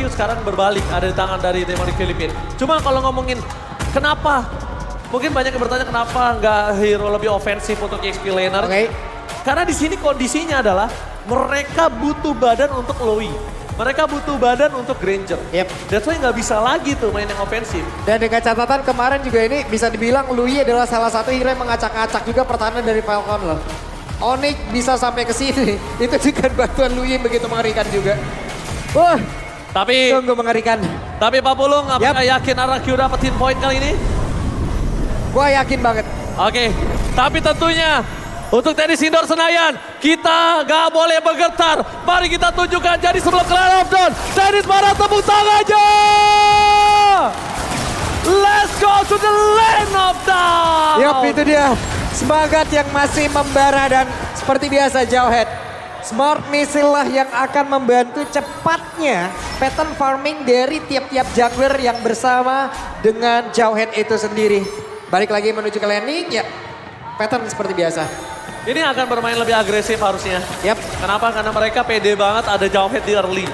RRQ sekarang berbalik, ada di tangan dari Demonic Philippines. Cuma kalau ngomongin kenapa, mungkin banyak yang bertanya kenapa nggak hero lebih ofensif untuk EXP laner. Karena di sini kondisinya adalah mereka butuh badan untuk Lowy. Mereka butuh badan untuk Granger. That's why nggak bisa lagi tuh main yang ofensif. Dan dengan catatan kemarin juga ini bisa dibilang Lowy adalah salah satu hero yang mengacak-acak juga pertahanan dari Falcon loh. Onyx bisa sampai ke sini, itu juga bantuan Lowy begitu mengerikan juga. Tapi sungguh mengerikan. Tapi Pak Pulung, apakah yakin RRQ dapetin poin kali ini? Gua yakin banget. Oke, tapi tentunya untuk tenis indoor Senayan, kita gak boleh bergetar. Mari kita tunjukkan, jadi sebelum clear of dawn, tenis marah tepuk tangan aja! Let's go to the land of dawn! Yup, itu dia. Semangat yang masih membara dan seperti biasa Jawhead. Smart Missile lah yang akan membantu cepatnya pattern farming dari tiap-tiap jungler yang bersama dengan Jawhead itu sendiri. Balik lagi menuju ke landing, ya pattern seperti biasa. Ini akan bermain lebih agresif harusnya. Kenapa? Karena mereka pede banget ada Jawhead di early.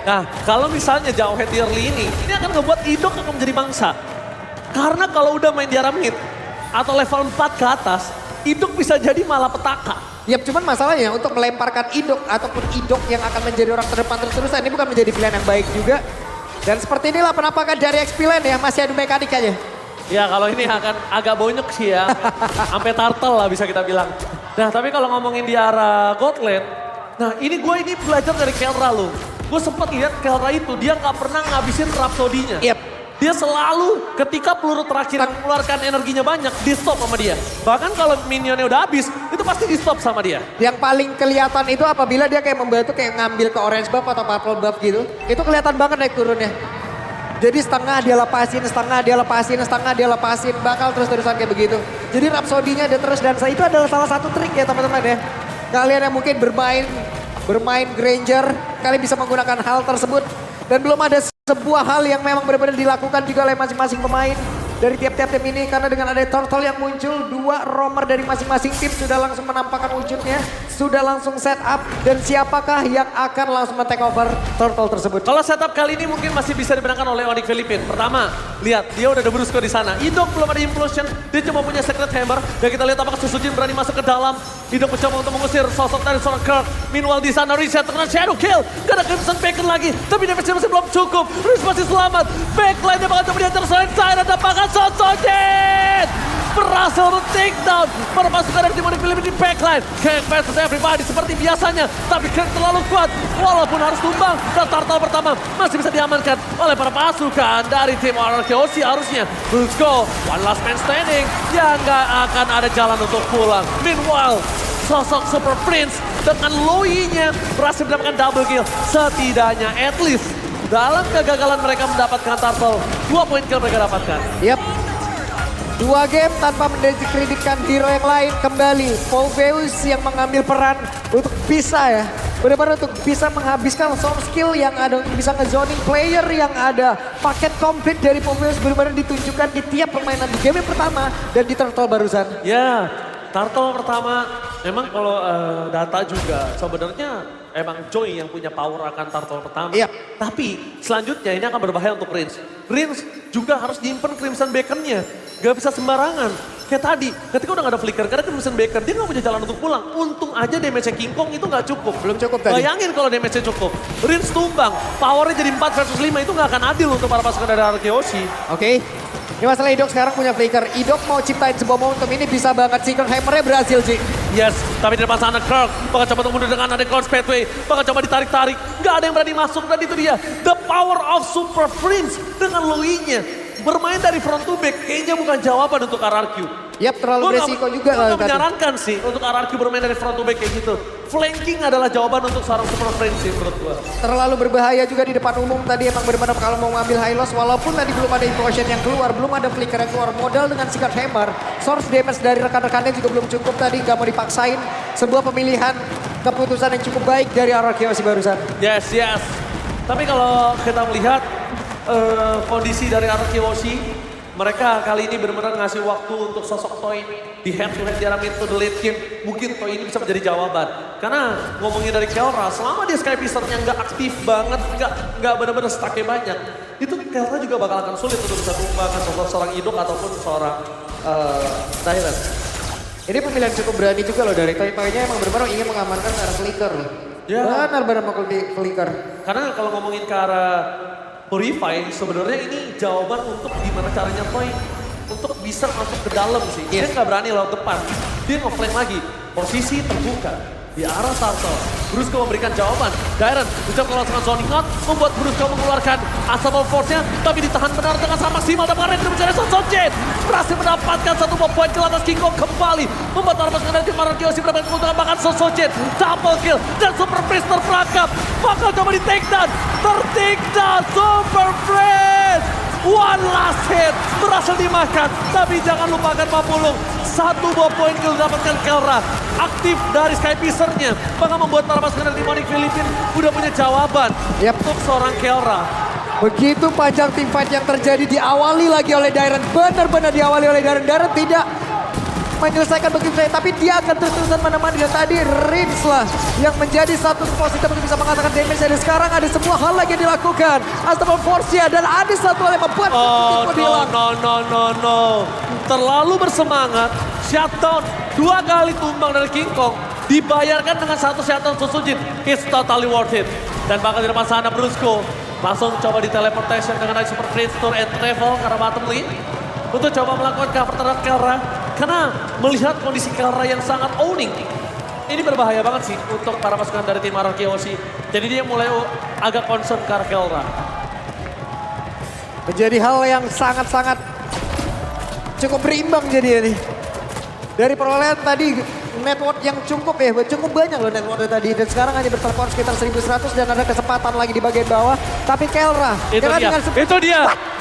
Nah, kalau misalnya Jawhead di early ini akan ngebuat Idok akan menjadi mangsa. Karena kalau udah main di arah mid, atau level 4 ke atas, Idok bisa jadi malah petaka. Cuman masalahnya untuk melemparkan Idok ataupun Idok yang akan menjadi orang terdepan terus-terusan ini bukan menjadi pilihan yang baik juga. Dan seperti inilah penampakan dari XP Lane ya, masih adu mekanik aja. Ya kalau ini akan agak bonyok sih ya, sampai turtle lah bisa kita bilang. Nah tapi kalau ngomongin di arah God Lane, nah ini belajar dari Kelra loh. Gue sempat lihat Kelra itu, dia nggak pernah ngabisin Rhapsody-nya. Dia selalu ketika peluru terakhir mengeluarkan energinya banyak, di stop sama dia. Bahkan kalau minionnya udah habis, itu pasti di stop sama dia. Yang paling kelihatan itu apabila dia kayak membantu kayak ngambil ke orange buff atau purple buff gitu. Itu kelihatan banget naik turunnya. Jadi setengah dia lepasin, setengah dia lepasin, setengah dia lepasin. Bakal terus-terusan kayak begitu. Jadi Rhapsody-nya dia terus dan itu adalah salah satu trik ya teman-teman ya. Kalian yang mungkin bermain Granger, kalian bisa menggunakan hal tersebut. Dan belum ada sebuah hal yang memang benar-benar dilakukan juga oleh masing-masing pemain dari tiap-tiap tim ini. Karena dengan ada turtle yang muncul, dua roamer dari masing-masing tim sudah langsung menampakkan wujudnya. Sudah langsung set up dan siapakah yang akan langsung men-take over turtle tersebut. Kalau setup kali ini mungkin masih bisa dimenangkan oleh Onyx Philippines. Pertama, lihat dia udah ada Brusco di sana. Idok belum ada implosion, dia cuma punya secret hammer. Dan kita lihat apakah Susujin berani masuk ke dalam. Idok mencoba untuk mengusir sosok dari seorang Kirk. Meanwhile di sana reset terkena shadow kill. Gak ada Crimson Bacon lagi, tapi damage masih belum cukup. Riz masih selamat. Backline-nya bakal coba diantar selain Zaira dan bahkan Susujin berhasil take down para pasukan dari Demonic Philippines di backline. Kirk versus everybody seperti biasanya, tapi Kirk terlalu kuat walaupun harus tumbang. Dan turtle pertama masih bisa diamankan oleh para pasukan dari tim RRQ harusnya. Let's go, one last man standing yang gak akan ada jalan untuk pulang. Meanwhile, sosok Super Prince dengan Lowy-nya berhasil mendapatkan double kill. Setidaknya at least dalam kegagalan mereka mendapatkan turtle, 2 poin kill mereka dapatkan. 2 game tanpa mendiskreditkan hero yang lain kembali. Polveus yang mengambil peran untuk bisa benar-benar untuk bisa menghabiskan soft skill yang ada untuk bisa ngezoning player yang ada. Paket komplit dari Polveus benar-benar ditunjukkan di tiap permainan di game pertama dan di turtle barusan. Turtle pertama memang kalau data juga sebenarnya emang Joy yang punya power akan turtle pertama. Tapi selanjutnya ini akan berbahaya untuk Rince. Rince juga harus nyimpen Crimson Bacon-nya. Gak bisa sembarangan. Kayak tadi, ketika udah gak ada flicker, karena Crimson Bacon, dia gak punya jalan untuk pulang. Untung aja damage-nya King Kong itu gak cukup. Belum cukup tadi. Bayangin kalau damage-nya cukup. Rince tumbang, powernya jadi 4 versus 5, itu gak akan adil untuk para pasukan dari Arkeoshi. Ini masalah Idok sekarang punya flicker. Idok mau ciptain sebuah momentum ini bisa banget. Secret Hammer-nya berhasil sih. Yes, tapi di depan sana Kirk bakal coba untuk mundur dengan ada Cloud Pathway. Bakal coba ditarik-tarik, gak ada yang berani masuk. Dan itu dia, the power of Super Prince dengan Lowy-nya. Bermain dari front to back kayaknya bukan jawaban untuk RRQ. Terlalu resiko juga. Gue gak menyarankan sih untuk RRQ bermain dari front to back kayak gitu. Flanking adalah jawaban untuk seorang Super Prince sih menurut gue. Terlalu berbahaya juga di depan umum tadi emang benar-benar kalau mau ngambil high loss. Walaupun tadi belum ada implosion yang keluar, belum ada flicker yang keluar. Modal dengan Secret Hammer, source damage dari rekan-rekannya juga belum cukup tadi. Gak mau dipaksain sebuah pemilihan keputusan yang cukup baik dari RRQ sih barusan. Yes. Tapi kalau kita melihat kondisi dari RRQ Mereka kali ini benar-benar ngasih waktu untuk sosok Toy di head to head jarak to the late game. Mungkin Toy ini bisa menjadi jawaban. Karena ngomongin dari Kelra, selama dia Sky Pisternya nggak aktif banget, nggak benar-benar stucknya banyak, itu Kelra juga bakal akan sulit untuk bisa mengubahkan sosok seorang Idok ataupun seorang Tyrant. Ini pemilihan cukup berani juga loh dari Toy. Toynya emang benar-benar ingin mengamankan arah flicker loh. Ya. Benar-benar mau flicker. Karena kalau ngomongin ke arah Purify, sebenarnya ini jawaban untuk gimana caranya Toy untuk bisa masuk ke dalam sih. Dia nggak berani lewat depan, dia nge-flank lagi. Posisi terbuka di arah Turtle. Brusco memberikan jawaban. Dairen bisa melakukan zoning out, membuat Brusco mengeluarkan Unstoppable Force-nya, tapi ditahan benar dengan sangat maksimal. Dan Red mencari Sonsonjin berhasil mendapatkan satu poin kill atas King Kong kembali. Membuat Armas dari tim Maragiosi mendapatkan keuntungan, bahkan Sonsonjin double kill dan Super Priest terperangkap. Bakal coba di take down, ter-take down Super Priest. One last hit berhasil dimakan, tapi jangan lupakan Papulung. Satu buah poin kill didapatkan Kelra. Aktif dari Sky Pisternya, bahkan membuat para pasukan dari Demonic Philippines udah punya jawaban untuk seorang Kelra. Begitu panjang team fight yang terjadi diawali lagi oleh Dairen. Benar-benar diawali oleh Dairen. Dairen tidak menyelesaikan begitu saja, tapi dia akan terus-terusan menemani. Dan tadi Rins lah yang menjadi satu positif untuk bisa mengatakan damage. Dan sekarang ada semua hal lagi yang dilakukan. Unstoppable Force-nya dan ada satu hal yang membuat no. Terlalu bersemangat, shutdown 2 kali tumbang dari King Kong. Dibayarkan dengan satu shutdown Susujin. It's totally worth it. Dan bakal di depan sana Brusco langsung coba di teleportation dengan Super Prince Tour and Travel karena bottom lane. Untuk coba melakukan cover terhadap Kelra. Karena melihat kondisi Kelra yang sangat owning. Ini berbahaya banget sih untuk para pasukan dari tim Maragiosi. Jadi dia mulai agak concern ke arah Kelra. Menjadi hal yang sangat-sangat cukup berimbang jadi ini. Dari perolehan tadi network yang cukup banyak loh networknya tadi. Dan sekarang hanya bertelepon sekitar 1100 dan ada kesempatan lagi di bagian bawah. Tapi Kelra.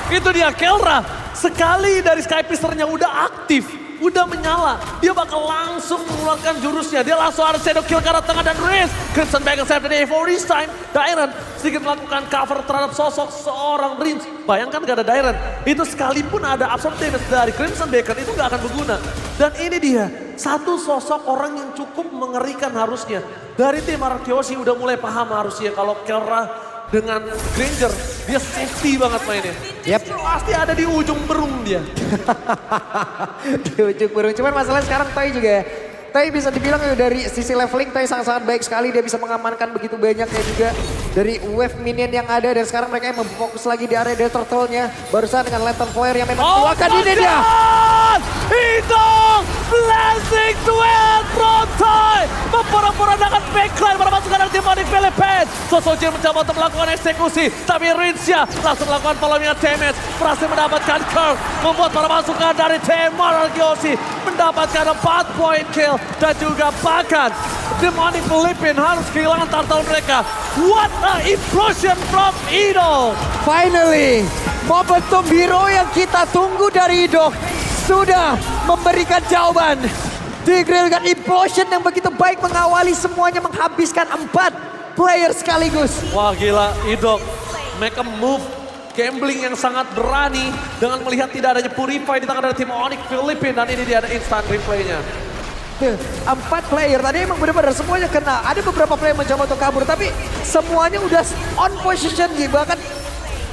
Itu dia Kelra. Sekali dari Sky Pisternya udah aktif, udah menyala. Dia bakal langsung mengeluarkan jurusnya. Dia langsung ada shadow kill ke arah tengah dan Riz. Crimson Bagel save the day for this time. Dairen sedikit melakukan cover terhadap sosok seorang Riz. Bayangkan gak ada Dairen. Itu sekalipun ada absorb damage dari Crimson Bagel itu gak akan berguna. Dan ini dia, satu sosok orang yang cukup mengerikan harusnya. Dari tim Maragiosi udah mulai paham harusnya kalau Kelra dengan Granger, dia safety banget mainnya. Pasti ada di ujung berung dia. Di ujung berung, cuman masalahnya sekarang Toy juga ya. Toy bisa dibilang dari sisi leveling Toy sangat-sangat baik sekali. Dia bisa mengamankan begitu banyaknya juga dari wave minion yang ada. Dan sekarang mereka yang memfokus lagi di area Death Turtle-nya. Barusan dengan Lantern Flare yang memang keluarkan ini dia. Hidong blessing duel from Toy. Memporak-porandakan backline para pasukan dari Demonic Philippines. Sosojin mencoba untuk melakukan eksekusi. Tapi Rinsya langsung melakukan following damage. Berhasil mendapatkan curve. Membuat para pasukan dari tim Maragiosi mendapatkan 4 point kill. Dan juga bahkan Demonic Philippines harus kehilangan turtle mereka. What a implosion from Idol. Finally, momentum hero yang kita tunggu dari Idol sudah memberikan jawaban. Digrillkan implosion yang begitu baik mengawali semuanya, menghabiskan 4 player sekaligus. Wah gila, Idol make a move. Gambling yang sangat berani dengan melihat tidak adanya Purify di tangan dari tim Onyx Philippines. Dan ini dia ada instant replaynya. 4 player tadi emang benar-benar semuanya kena. Ada beberapa player mencoba untuk kabur tapi semuanya udah on position gitu. Bahkan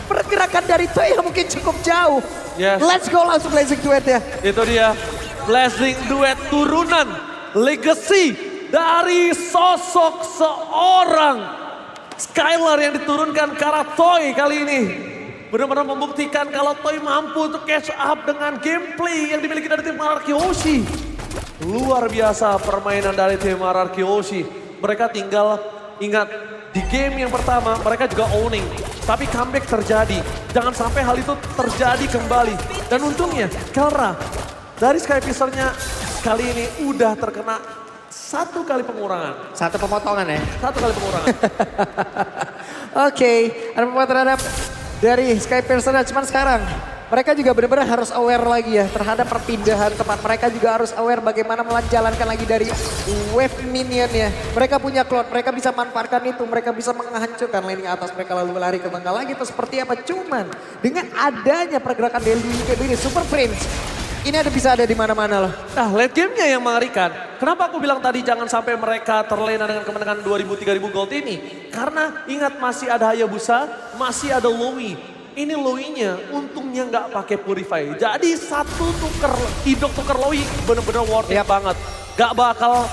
pergerakan dari Toy yang mungkin cukup jauh. Yes. Let's go langsung Blazing Duet ya. Itu dia Blazing Duet turunan legacy dari sosok seorang Skylar yang diturunkan ke arah Toy kali ini. Benar-benar membuktikan kalau Toy mampu untuk catch up dengan gameplay yang dimiliki dari tim Maragiosi. Luar biasa permainan dari tim Maragiosi. Mereka tinggal ingat di game yang pertama mereka juga owning. Tapi comeback terjadi. Jangan sampai hal itu terjadi kembali. Dan untungnya Kelra dari Sky Pisternya kali ini udah terkena 1 kali pengurangan. 1 pemotongan ya. 1 kali pengurangan. Oke, ada pemotongan terhadap dari Sky Piercer. Cuman sekarang mereka juga benar-benar harus aware lagi ya terhadap perpindahan tempat. Mereka juga harus aware bagaimana menjalankan lagi dari wave minion ya. Mereka punya cloud, mereka bisa manfaatkan itu, mereka bisa menghancurkan laning atas, mereka lalu lari ke tengah lagi itu seperti apa. Cuman dengan adanya pergerakan dari ini Super Prince, ini bisa ada di mana-mana loh. Nah, late game-nya yang mengerikan. Kenapa aku bilang tadi jangan sampai mereka terlena dengan kemenangan 2.000-3.000 gold ini? Karena ingat masih ada Hayabusa, masih ada Lowi. Ini Lowi-nya untungnya nggak pakai Purify. Jadi satu Idok tuker Lowi bener-bener worth it banget. Gak bakal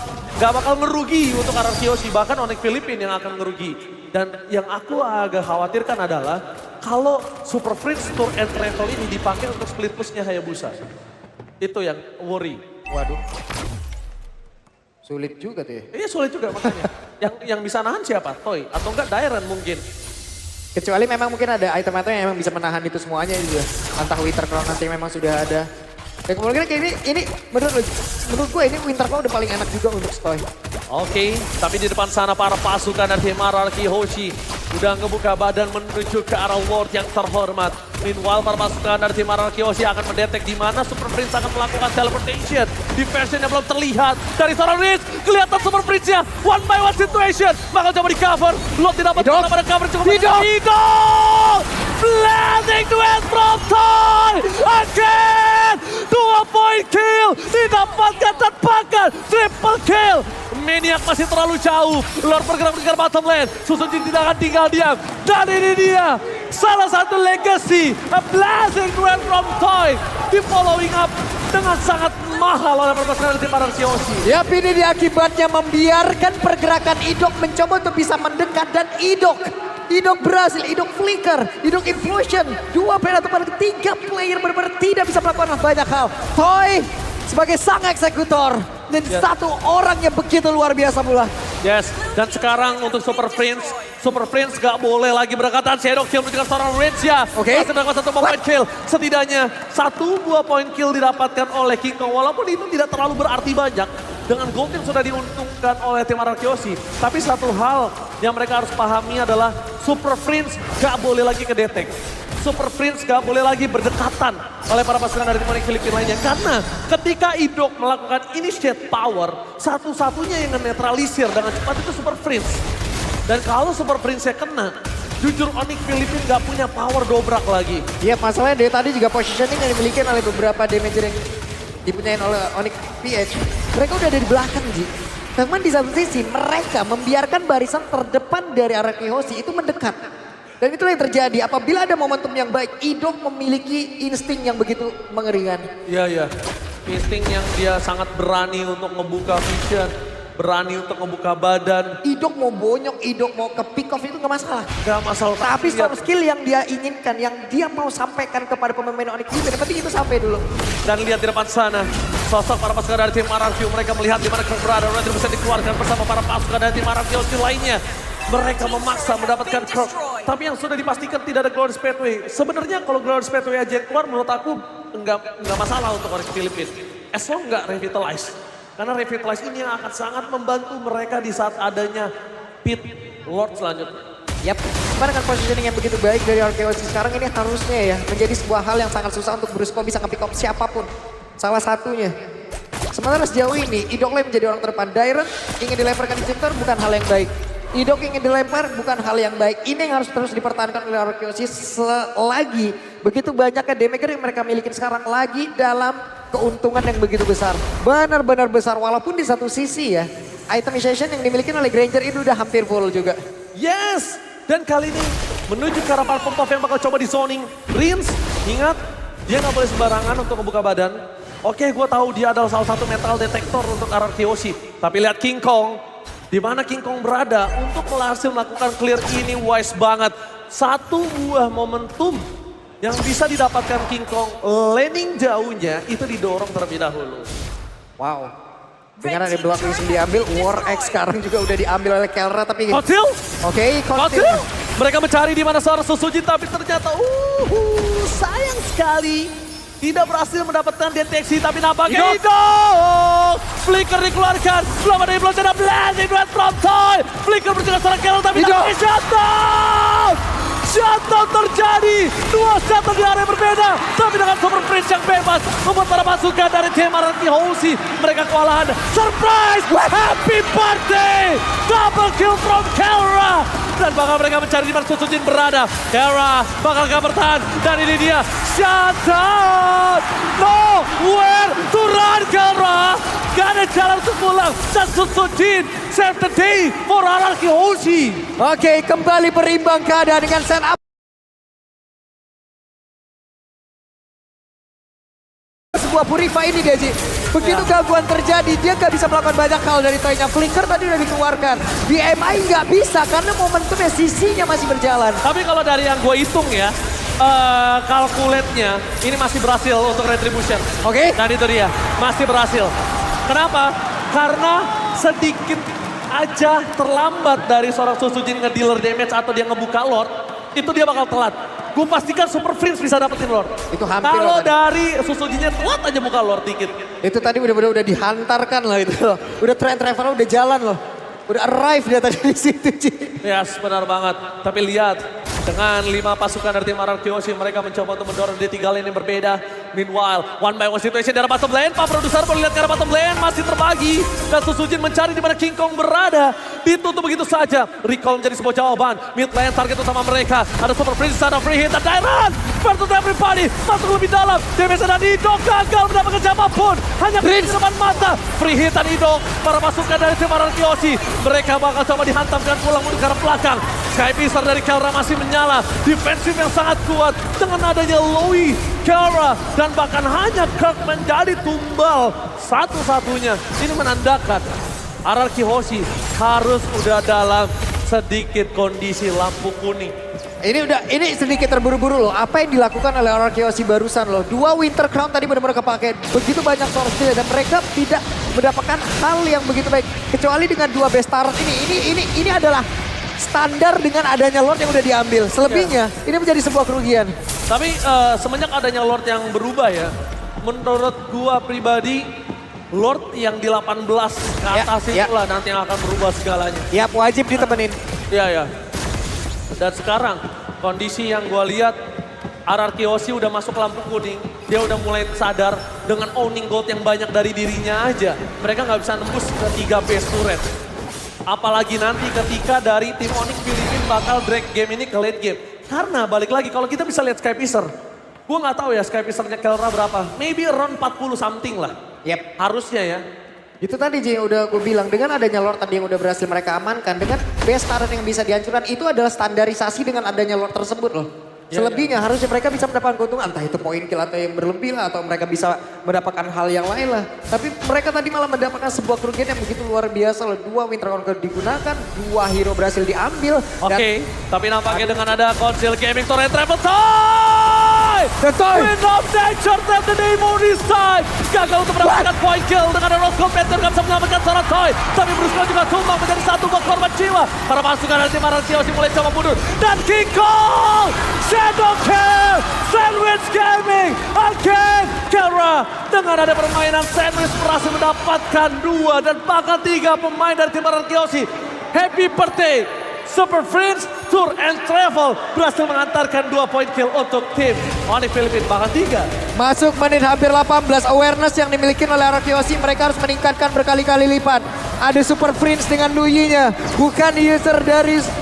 ngerugi untuk arah Kiyoshi. Bahkan Onyx Philippines yang akan ngerugi. Dan yang aku agak khawatirkan adalah kalau Super Prince Tour and Travel ini dipakai untuk split push-nya Hayabusa. Itu yang worry. Waduh. Sulit juga tuh ya. Iya sulit juga makanya. yang bisa nahan siapa? Toy atau enggak Dairen mungkin. Kecuali memang mungkin ada item-item yang memang bisa menahan itu semuanya juga. Entah Winter Crown nanti memang sudah ada. Dan kemudian kayak ini menurut gue ini Winter Crown udah paling enak juga untuk Stoy. Oke, tapi di depan sana para pasukan dari tim RRQ Hoshi udah ngebuka badan menuju ke arah Ward yang terhormat. Meanwhile, para pasukan dari tim RRQ Hoshi akan mendetek di mana Super Prince akan melakukan teleportation. Defense-nya belum terlihat dari seorang Riz. Kelihatan Super Prince-nya one by one situation. Bakal coba di cover. Lot tidak dapat pada cover cukup. Idol! Blazing duet from Toy! Again! 2-point kill! Didapatkan tanpakan! Triple kill! Maniac masih terlalu jauh. Lord bergerak ke bottom lane. Susuji tidak akan tinggal diam. Dan ini dia. Salah satu legacy. A blazing duet from Toy. Di following up dengan sangat mahal oleh perpasangan tim RRQ Hoshi. Yap, ini dia akibatnya membiarkan pergerakan Idok mencoba untuk bisa mendekat dan Idok berhasil, Idok flicker, Idok implosion. 2 player atau pada 3 player benar-benar tidak bisa melakukan banyak hal. Toy sebagai sang eksekutor dan satu orang yang begitu luar biasa pula. Yes, dan sekarang untuk Super Prince gak boleh lagi berdekatan. Shadow kill menunjukkan seorang Rage ya. Oke. Masih mendapatkan 1 point kill. Setidaknya 1 buah point kill didapatkan oleh King Kong. Walaupun itu tidak terlalu berarti banyak. Dengan gold yang sudah diuntungkan oleh tim RRQ Hoshi. Tapi satu hal yang mereka harus pahami adalah Super Prince gak boleh lagi kedetek. Super Prince gak boleh lagi berdekatan oleh para pasukan dari tim Onyx Philippines lainnya. Karena ketika Idok melakukan initiate power, satu-satunya yang menetralisir dengan cepat itu Super Prince. Dan kalau Super Prince-nya kena, jujur Onyx Philippines gak punya power dobrak lagi. Iya, masalahnya dari tadi juga positioning yang dimiliki oleh beberapa damager yang dipunyain oleh Onyx PH. Mereka udah ada di belakang, Ji. Namun di satu sisi mereka membiarkan barisan terdepan dari RRQ Hoshi itu mendekat. Dan itulah yang terjadi apabila ada momentum yang baik. Idok memiliki insting yang begitu mengerikan. Iya. Insting yang dia sangat berani untuk ngebuka vision. Berani untuk ngebuka badan. Idok mau bonyok, Idok mau ke pick off itu gak masalah. Gak masalah. Tapi storm skill yang dia inginkan, yang dia mau sampaikan kepada pemain Onyx Philippines, yang penting itu sampai dulu. Dan lihat di depan sana, sosok para pasukan dari tim RRQ, mereka melihat di mana Kirk berada, nanti bisa dikeluarkan bersama para pasukan dari tim RRQ lainnya. Mereka memaksa mendapatkan Kirk, tapi yang sudah dipastikan tidak ada Glorious Pathway. Sebenarnya kalau Glorious Pathway aja yang keluar, menurut aku enggak masalah untuk Onyx Philippines. As long enggak revitalize. Karena revitalize ini akan sangat membantu mereka di saat adanya Pit Lord selanjutnya. Yap, cuman dengan positioning yang begitu baik dari RRQ sekarang ini harusnya ya menjadi sebuah hal yang sangat susah untuk Brusco bisa nge-pick up siapapun. Salah satunya. Sementara sejauh ini Idok Lane menjadi orang terdepan. Dairen ingin dilemparkan di sector bukan hal yang baik. Idok ingin dilempar bukan hal yang baik. Ini yang harus terus dipertahankan oleh RRQ selagi begitu banyaknya damager yang mereka miliki sekarang lagi dalam keuntungan yang begitu besar. Benar-benar besar walaupun di satu sisi ya itemization yang dimiliki oleh Granger itu udah hampir full juga. Yes! Dan kali ini menuju ke arah pump off yang bakal coba di zoning. Rins, ingat dia nggak boleh sembarangan untuk membuka badan. Oke, gue tahu dia adalah salah satu metal detektor untuk RRQ Hoshi. Tapi lihat King Kong, di mana King Kong berada untuk berhasil melakukan clear ini wise banget. Satu buah momentum yang bisa didapatkan King Kong landing jauhnya itu didorong terlebih dahulu. Wow. Dengan ada dua yang diambil, War X sekarang juga udah diambil oleh Kelra tapi... Kotil? Oke, Kotil. Mereka mencari di mana seorang Susuji tapi ternyata sayang sekali. Tidak berhasil mendapatkan deteksi tapi nampaknya Idok! Flicker dikeluarkan, belum ada implosion dan blazing duet from Toy. Flicker berjalan seorang Kelra tapi tidak shutdown! Shutdown terjadi. Dua shutdown di area berbeda. Tapi dengan Super Prince yang bebas. Membuat para pasukan dari tim Araki Hoshi. Mereka kewalahan. Surprise! Happy birthday! Double kill from Kelra. Dan bakal mereka mencari di mana Susujin berada. Kelra bakal gak bertahan. Dan ini dia. Shutdown! Nowhere to run Kelra. Gak ada jalan untuk pulang. Dan Susujin save the day for Araki Hoshi. Oke, kembali berimbang keadaan dengan set up. Sebuah Purify ini dia, Ji. Begitu gangguan terjadi, dia nggak bisa melakukan banyak hal dari toynya. Flicker tadi udah dikeluarkan. BMI nggak bisa karena momentumnya sisinya masih berjalan. Tapi kalau dari yang gue hitung ya, kalkulatnya ini masih berhasil untuk Retribution. Oke. Dan itu dia, masih berhasil. Kenapa? Karena sedikit aja terlambat dari seorang Susujin nge-dealer damage atau dia ngebuka Lord, itu dia bakal telat. Gue pastikan Super Prince bisa dapetin Lord. Itu hampir Kalau loh tadi. dari Susujinnya telat aja buka Lord dikit. Itu tadi udah dihantarkan loh itu loh. Udah travel udah jalan loh. Udah arrive dia tadi di situ, Ji. Yes, benar banget. Tapi lihat, dengan 5 pasukan dari tim Araki Hoshi, mereka mencoba untuk mendorong di 3 lane yang berbeda. Meanwhile, one by one situation dari bottom lane. Pak produser boleh lihat ke arah bottom lane, masih terbagi. Dan Susujin mencari di mana King Kong berada. Ditutup begitu saja. Recall menjadi sebuah jawaban. Mid lane target utama mereka. Ada Super Prince, ada free hit, dan Dairon. Versus everybody, masuk lebih dalam. Damage dan Idok gagal mendapatkan siapapun. Hanya Prince di depan mata. Free hit dan Idok. Para pasukan dari tim Araki Hoshi. Mereka bakal coba dihantam dan pulang mundur ke arah belakang. Sky Pisar dari Kelra masih menyala. Defensif yang sangat kuat. Dengan adanya Loui, Kelra, dan bahkan hanya Kirk menjadi tumbal satu-satunya. Ini menandakan Araki Hoshi harus udah dalam sedikit kondisi lampu kuning. Ini sedikit terburu-buru loh. Apa yang dilakukan oleh Araki Hoshi barusan loh. 2 Winter Crown tadi benar-benar kepake. Begitu banyak source steal dan mereka tidak mendapatkan hal yang begitu baik. Kecuali dengan 2 best turret ini adalah standar dengan adanya Lord yang udah diambil. Selebihnya ini menjadi sebuah kerugian. Tapi semenjak adanya Lord yang berubah ya, menurut gua pribadi, Lord yang di 18 ke atas itulah nanti yang akan berubah segalanya. Ya, wajib ditemenin. Iya, ya. Dan sekarang kondisi yang gua lihat, Araki Hoshi udah masuk lampu kuning. Dia udah mulai sadar dengan owning gold yang banyak dari dirinya aja. Mereka nggak bisa nembus ke 3 base turret. Apalagi nanti ketika dari tim Onyx Filipin bakal drag game ini ke late game. Karena balik lagi kalau kita bisa lihat Sky Pisar. Gue nggak tahu ya Sky Pisarnya Kelra berapa. Maybe around 40 something lah. Yep. Harusnya ya. Itu tadi Ji udah gue bilang, dengan adanya Lord tadi yang udah berhasil mereka amankan, dengan base turret yang bisa dihancurkan, itu adalah standarisasi dengan adanya Lord tersebut loh. Selebihnya harusnya mereka bisa mendapatkan keuntungan, entah itu poin kill atau yang berlebih lah, atau mereka bisa mendapatkan hal yang lain lah. Tapi mereka tadi malah mendapatkan sebuah kerugian yang begitu luar biasa loh. 2 Winter Crown digunakan, 2 hero berhasil diambil. Oke, tapi nampaknya dengan ada Council Gaming Torrent Travel Time! Wind of Nature save the day more this time! Gagal untuk mendapatkan point kill dengan ada Rose Gold Panther gak bisa menyelamatkan seorang Toy. Tapi Bruce Lee juga tumbang menjadi satu buah korban jiwa. Para pasukan dari tim Araki Hoshi mulai coba mundur. Dan King Kong! Shadow Kill! Sandwich Gaming! Again! Kelra dengan ada permainan Sandwich berhasil mendapatkan 2 dan bahkan 3 pemain dari tim Araki Hoshi. Happy birthday! Super Prince, Tour and Travel berhasil mengantarkan 2 point kill untuk tim Onyx Filipin, bahkan 3. Masuk menit hampir 18, awareness yang dimiliki oleh Araki Hoshi mereka harus meningkatkan berkali-kali lipat. Ada Super Prince dengan Luyi-nya, bukan user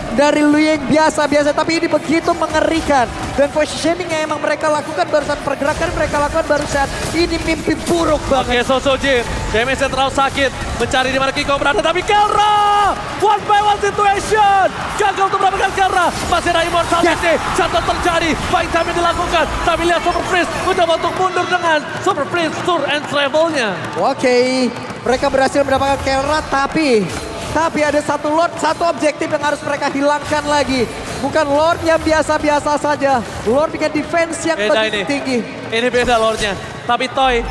dari Luyi yang biasa-biasa, tapi ini begitu mengerikan. Dan positioning yang emang mereka lakukan barusan, pergerakan mereka lakukan barusan, ini mimpi buruk banget. Oke, Susujin, damage terlalu sakit, mencari di mana King Kong berada, tapi Kelra, one by one situation, gagal untuk mendapatkan Kelra, masih ada immortality, satu terjadi, baik time yang dilakukan, tapi lihat Super Prince mencoba untuk mundur dengan Super Prince Tour and Travel-nya. Oke, mereka berhasil mendapatkan Kelra, tapi ada satu Lord, satu objektif yang harus mereka hilangkan lagi. Bukan Lord yang biasa-biasa saja. Lord dengan defense yang Beda begitu ini. tinggi. Ini beda Lordnya. Tapi Toy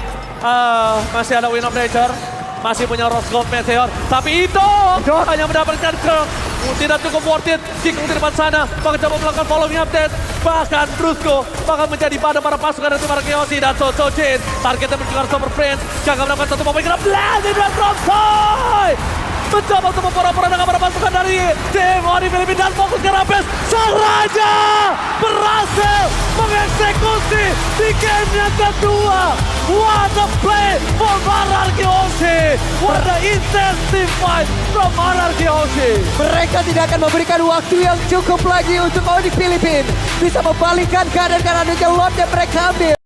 masih ada Wind of Nature. Masih punya Rose Gold Meteor. Tapi itu hanya mendapatkan Kirk. Tidak cukup worth it. Kikung di depan sana. Bahkan coba melakukan following update. Bahkan Brusco bakal menjadi pada para pasukan dari tim Araki Hoshi. Dan Susujin. Targetnya menjual Super Prince. Gagal mendapatkan satu momen kena blast. Ini from Toy. Mencoba untuk mempora-pora dengan para pasukan dari dari tim Onyx Filipina dan fokus ke Rampage. Sang Raja berhasil mengeksekusi di game yang kedua. What a play for Monarchy Hoshi. What a intense team fight from Monarchy Hoshi. Mereka tidak akan memberikan waktu yang cukup lagi untuk Onyx Filipina bisa membalikkan keadaan karena adanya lot yang mereka ambil.